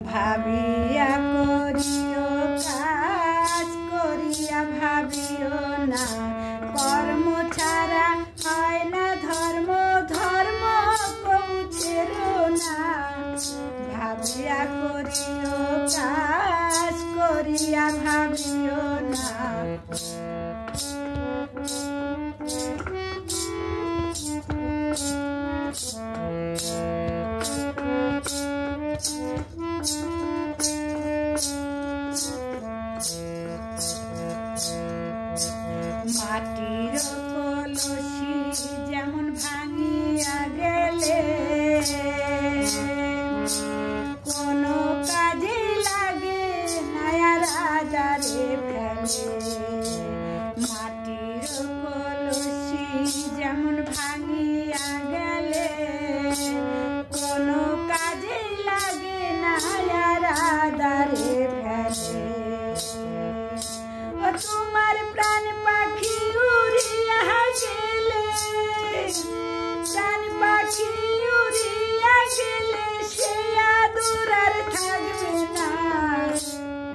ভাবিয়া করিও কাজ করিয়া ভাবিও না, কর্ম ছাড়া হয় না ধর্ম, ধর্ম কবু ছেড়ো না। ভাবিয়া করিও কাজ করিয়া ভাবিও না। মাটির কলসি যেমন ভাঙিয়া গেলে কোনো কাজে লাগে নয়া রাজারে ফেলে। মাটির কলসি যেমন ভাঙিয়া গেলে কোনো কাজে লাগে নয়া রাজারে ফেলে। তোমার প্রাণ পাখি উড়িয়া গেলে, প্রাণ পাখি উড়িয়া গেলে সে আদর আর থাকবে না।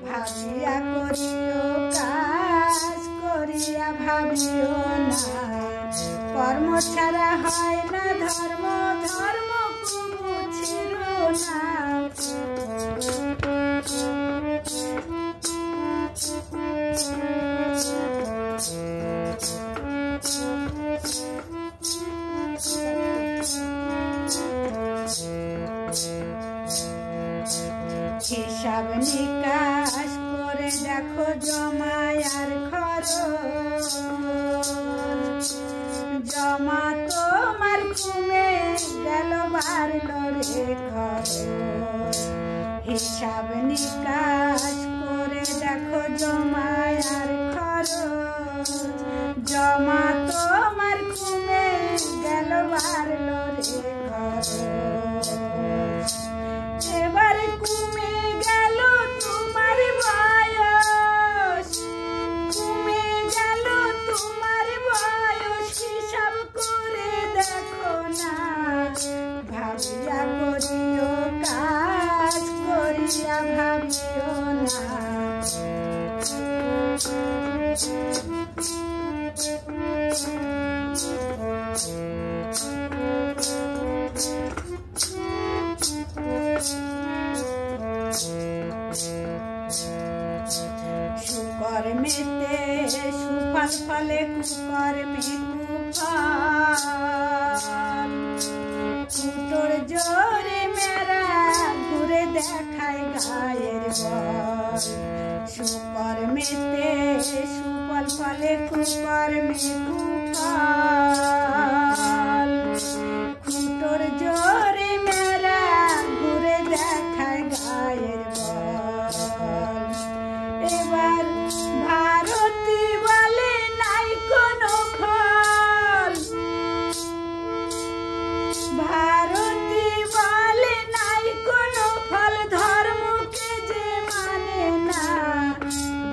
ভাবিয়া করিও কাজ করিয়া ভাবিও না, কর্ম ছাড়া হয় না ধর্ম, ধর্ম কবু ছেড়ো না। হিসাব নিকাশ করে দেখো জমায়ার খরচ, জমা তোমার কমে গেল বাড়লো রে খরচ। হিসাব নিকাশ করে দেখো জমায়ার খরচ, জমা তোমার কমে গেল বাড়লো রে খরচ। এবার কমে গেল তোমার বয়স, কমে গেল তোমার বয়স, হিসাব করে দেখো না। ভাবিয়া করিও কাজ করিয়া ভাবিও না। সুকর্মেতে সুফল ফলে, কুকর্মে কুফল। কুটোর জোরে মেরা ঘুরে দেখায় গায়ের বল। সুকর্মেতে সুফল ফলে, কুকর্মে কুফল। কুটোর জোরে মেরা ঘুরে দেখায় গায়ের বল। এবার ভারতী বলে নাই কোনো ফল, ভারতী বলে নাই কোনো ফল, ধর্মকে যে মানে না।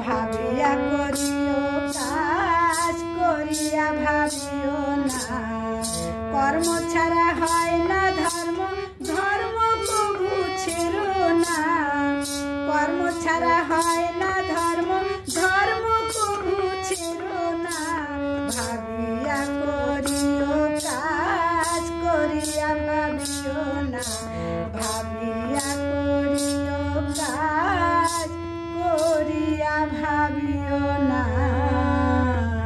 ভাবিয়া করিও কাজ করিয়া ভাবিও না, কর্ম ছাড়া হয় না ধর্ম, ধর্ম কবু ছেড়ো না। কর্ম ছাড়া হয় না ধর্ম, ধর্ম কবু ছেড়ো না। ভাবিয়া করিও কাজ করিয়া ভাবিও না, ভাবিয়া করিও কাজ করিয়া ভাবিও